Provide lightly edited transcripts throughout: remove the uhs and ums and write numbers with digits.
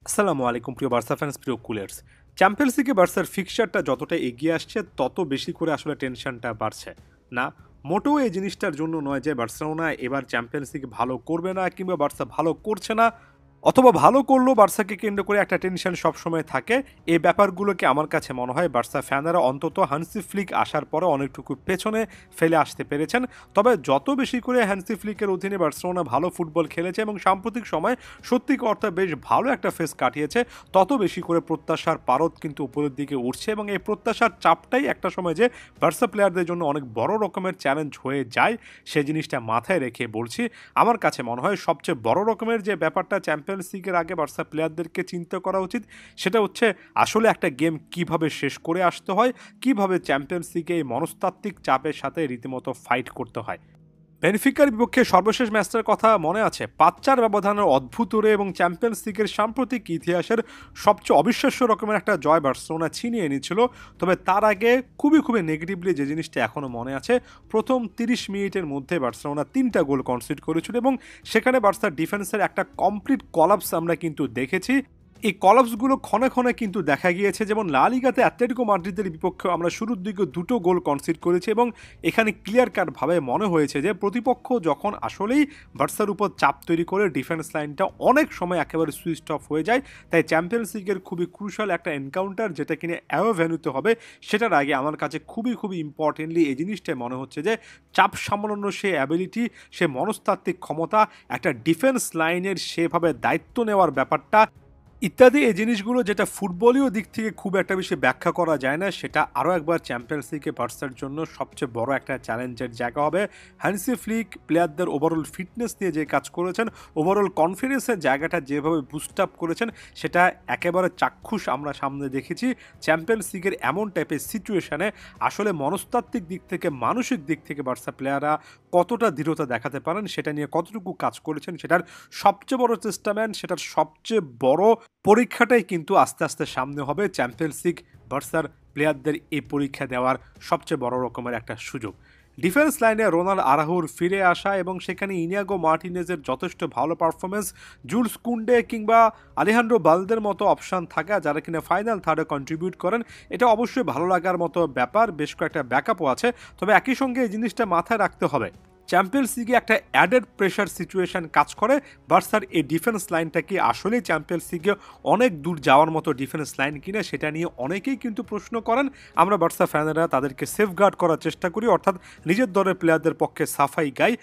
আসসালামু আলাইকুম প্রিয় বার্সা ফ্যান্স, প্রিয় কুলার্স। চ্যাম্পিয়ন্স লিগে বার্সার ফিক্সচারটা যতটা এগিয়ে আসছে তত বেশি করে আসলে টেনশনটা বাড়ছে না। মোটেও এই জিনিসটার জন্য নয় যে বার্সেলোনা এবার চ্যাম্পিয়ন্স লিগ ভালো করবে না কিংবা বার্সা ভালো করছে না, অথবা ভালো করলেও বার্সাকে কেন্দ্র করে একটা টেনশন সবসময় থাকে। এই ব্যাপারগুলোকে আমার কাছে মনে হয় বার্সা ফ্যানেরা অন্তত হান্সি ফ্লিক আসার পরে অনেকটুকু পেছনে ফেলে আসতে পেরেছেন। তবে যত বেশি করে হান্সি ফ্লিকের অধীনে বার্সেলোনা ভালো ফুটবল খেলেছে এবং সাম্প্রতিক সময় সত্যিকার অর্থে বেশ ভালো একটা ফেজ কাটিয়েছে, তত বেশি করে প্রত্যাশার পারদ কিন্তু উপরের দিকে উঠছে এবং এই প্রত্যাশার চাপটাই একটা সময় যে বার্সা প্লেয়ারদের জন্য অনেক বড় রকমের চ্যালেঞ্জ হয়ে যায়, সে জিনিসটা মাথায় রেখে বলছি। আমার কাছে মনে হয় সবচেয়ে বড় রকমের যে ব্যাপারটা চ্যাম্পিয়ন্স লিগের আগে বার্সা প্লেয়ারদেরকে চিন্তা করা উচিত, সেটা হচ্ছে আসলে একটা গেম কিভাবে শেষ করে আসতে হয়, কিভাবে চ্যাম্পিয়ন্স লিগে এই মনস্তাত্ত্বিক চাপের সাথে রীতিমতো ফাইট করতে হয়। বেনফিকার বিপক্ষে সর্বশেষ ম্যাচটার কথা মনে আছে, 5-4 ব্যবধানের অদ্ভুত রে এবং চ্যাম্পিয়ন্স লিগের সাম্প্রতিক ইতিহাসের সবচেয়ে অবিশ্বাস্য রকমের একটা জয় বার্সেলোনা ছিনিয়ে এনেছিল। তবে তার আগে খুবই খুবই নেগেটিভলি যে জিনিসটা এখনও মনে আছে, প্রথম 30 মিনিটের মধ্যে বার্সেলোনা 3টা গোল কনসিড করেছিল এবং সেখানে বার্সার ডিফেন্সের একটা কমপ্লিট কলাপস আমরা কিন্তু দেখেছি। এই কলাপসগুলো ক্ষণে ক্ষণে কিন্তু দেখা গিয়েছে, যেমন লা লিগাতে অ্যাটলেটিকো মাদ্রিদের বিপক্ষে আমরা শুরুর দিকে 2টো গোল কনসিড করেছি এবং এখানে ক্লিয়ার কাটভাবে মনে হয়েছে যে প্রতিপক্ষ যখন আসলেই বার্সার উপর চাপ তৈরি করে ডিফেন্স লাইনটা অনেক সময় একেবারে সুইচ অফ হয়ে যায়। তাই চ্যাম্পিয়ন্স লিগের খুবই ক্রুশাল একটা এনকাউন্টার যেটা কিনে অ্যাওয়ে ভেন্যুতে হবে, সেটার আগে আমার কাছে খুবই খুবই ইম্পর্টেন্টলি এই জিনিসটাই মনে হচ্ছে যে চাপ সামলানোর সে অ্যাবিলিটি, সে মনস্তাত্ত্বিক ক্ষমতা, একটা ডিফেন্স লাইনের সেভাবে দায়িত্ব নেওয়ার ব্যাপারটা ইত্যাদি, এই জিনিসগুলো যেটা ফুটবলীয় দিক থেকে খুব একটা বেশি ব্যাখ্যা করা যায় না, সেটা আরও একবার চ্যাম্পিয়ন্স লিগে বার্সার জন্য সবচেয়ে বড় একটা চ্যালেঞ্জের জায়গা হবে। হ্যান্সি ফ্লিক প্লেয়ারদের ওভারঅল ফিটনেস নিয়ে যে কাজ করেছেন, ওভারঅল কনফিডেন্সের জায়গাটা যেভাবে বুস্ট আপ করেছেন, সেটা একেবারে চাক্ষুষ আমরা সামনে দেখেছি। চ্যাম্পিয়ন্স লিগের এমন টাইপের সিচুয়েশানে আসলে মনস্তাত্ত্বিক দিক থেকে মানসিক দিক থেকে বার্সা প্লেয়াররা কতটা দৃঢ়তা দেখাতে পারেন, সেটা নিয়ে কতটুকু কাজ করেছেন, সেটার সবচেয়ে বড় টেস্টামেন্ট, সেটার সবচেয়ে বড় পরীক্ষাটাই কিন্তু আস্তে আস্তে সামনে হবে। চ্যাম্পিয়ন্স লিগ বার্সার প্লেয়ারদের এই পরীক্ষা দেওয়ার সবচেয়ে বড় রকমের একটা সুযোগ। ডিফেন্স লাইনে রোনাল্ড আরাহুর ফিরে আসা এবং সেখানে ইনিয়াগো মার্টিনেজের যথেষ্ট ভালো পারফরমেন্স, জুলস কুন্ডে কিংবা আলেহান্ড্রো বালদের মতো অপশান থাকা যারা কিনা ফাইনাল থার্ডে কন্ট্রিবিউট করেন, এটা অবশ্যই ভালো লাগার মতো ব্যাপার। বেশ কয়েকটা ব্যাকআপও আছে, তবে একই সঙ্গে এই জিনিসটা মাথায় রাখতে হবে, চ্যাম্পিয়ন্স লিগে একটা অ্যাডেড প্রেশার সিচুয়েশন কাজ করে। বার্সার এই ডিফেন্স লাইনটা কি আসলেই চ্যাম্পিয়ন্স লিগে অনেক দূর যাওয়ার মতো ডিফেন্স লাইন কিনা, সেটা নিয়ে অনেকেই কিন্তু প্রশ্ন করেন। আমরা বার্সা ফ্যানেরা তাদেরকে সেফগার্ড করার চেষ্টা করি, অর্থাৎ নিজের দলের প্লেয়ারদের পক্ষে সাফাই গাই।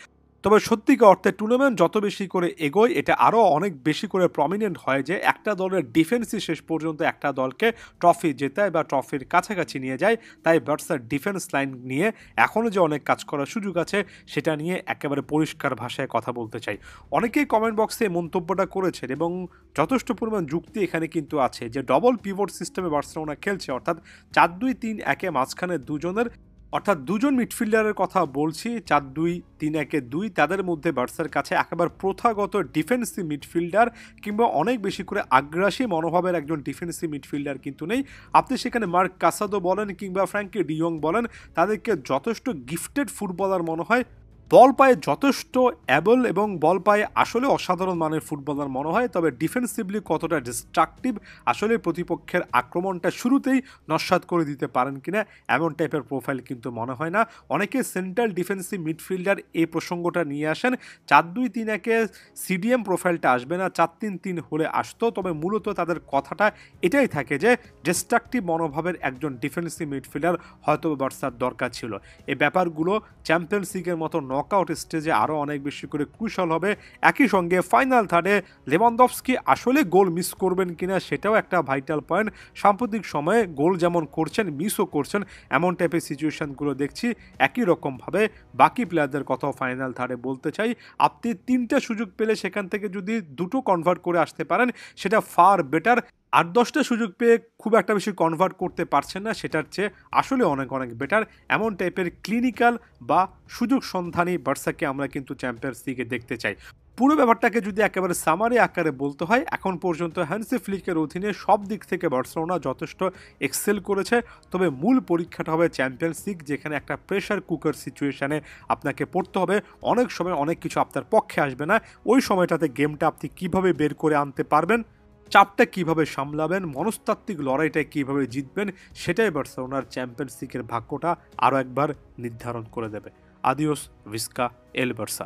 তবে সত্যিকার অর্থে টুর্নামেন্ট যত বেশি করে এগোয়, এটা আরও অনেক বেশি করে প্রমিনেন্ট হয় যে একটা দলের ডিফেন্সই শেষ পর্যন্ত একটা দলকে ট্রফি জেতায় বা ট্রফির কাছাকাছি নিয়ে যায়। তাই বার্সার ডিফেন্স লাইন নিয়ে এখনও যে অনেক কাজ করার সুযোগ আছে, সেটা নিয়ে একেবারে পরিষ্কার ভাষায় কথা বলতে চাই। অনেকেই কমেন্ট বক্সে মন্তব্যটা করেছেন এবং যথেষ্ট পরিমাণ যুক্তি এখানে কিন্তু আছে যে ডবল পিভট সিস্টেমে বার্সেলোনা খেলছে, অর্থাৎ 4-2-3-1 মাঝখানে দুজনের, অর্থাৎ দুজন মিডফিল্ডারের কথা বলছি, 4-2-3-1-2। তাদের মধ্যে বার্সার কাছে একেবারে প্রথাগত ডিফেন্সিভ মিডফিল্ডার কিংবা অনেক বেশি করে আগ্রাসী মনোভাবের একজন ডিফেন্সিভ মিডফিল্ডার কিন্তু নেই। আপনি সেখানে মার্ক কাসাদো বলেন কিংবা ফ্র্যাঙ্কি ডিয়ং বলেন, তাদেরকে যথেষ্ট গিফটেড ফুটবলার মনে হয়, বল পায়ে যথেষ্ট অ্যাবল এবং বল পায়ে আসলে অসাধারণ মানের ফুটবলার মনে হয়। তবে ডিফেন্সিভলি কতটা ডিস্ট্রাকটিভ, আসলে প্রতিপক্ষের আক্রমণটা শুরুতেই নস্যাৎ করে দিতে পারেন কিনা, এমন টাইপের প্রোফাইল কিন্তু মনে হয় না। অনেকে সেন্ট্রাল ডিফেন্সিভ মিডফিল্ডার এই প্রসঙ্গটা নিয়ে আসেন, 4-2-3-1 সিডিএম প্রোফাইলটা আসবে না, 4-3-3 হলে আসতো। তবে মূলত তাদের কথাটা এটাই থাকে যে ডিস্ট্রাকটিভ মনোভাবের একজন ডিফেন্সিভ মিডফিল্ডার হয়তো বার্সার দরকার ছিল। এই ব্যাপারগুলো চ্যাম্পিয়ন্স লিগের মতো নকআউট স্টেজে আরও অনেক বেশি করে ক্রুশাল হবে। একই সঙ্গে ফাইনাল থার্ডে লেভানডফস্কি আসলে গোল মিস করবেন কিনা, সেটাও একটা ভাইটাল পয়েন্ট। সাম্প্রতিক সময়ে গোল যেমন করছেন, মিসও করছেন, এমন টাইপের সিচুয়েশনগুলো দেখছি। একই রকমভাবে বাকি প্লেয়ারদের কথাও ফাইনাল থার্ডে বলতে চাই। আপনি 3টা সুযোগ পেলে সেখান থেকে যদি 2টো কনভার্ট করে আসতে পারেন, সেটা ফার বেটার। 8-10টা সুযোগ পেয়ে খুব একটা বেশি কনভার্ট করতে পারছেন না, সেটার চেয়ে আসলে অনেক অনেক বেটার। এমন টাইপের ক্লিনিক্যাল বা সুযোগ সন্ধানী বার্সাকে আমরা কিন্তু চ্যাম্পিয়ন্স লিগে দেখতে চাই। পুরো ব্যাপারটাকে যদি একেবারে সামারি আকারে বলতে হয়, এখন পর্যন্ত হ্যান্সি ফ্লিকের অধীনে সব দিক থেকে বার্সেলোনা যথেষ্ট এক্সেল করেছে। তবে মূল পরীক্ষাটা হবে চ্যাম্পিয়ন্স লিগ, যেখানে একটা প্রেশার কুকার সিচুয়েশানে আপনাকে পড়তে হবে। অনেক সময় অনেক কিছু আপনার পক্ষে আসবে না, ওই সময়টাতে গেমটা আপনি কিভাবে বের করে আনতে পারবেন, চাপটা কিভাবে সামলাবেন, মনস্তাত্ত্বিক লড়াইটা কিভাবে জিতবেন, সেটাই বার্সেলোনার চ্যাম্পিয়ন্স লিগের ভাগ্যটা আরও একবার নির্ধারণ করে দেবে। আদিওস ভিস্কা এল বার্সা।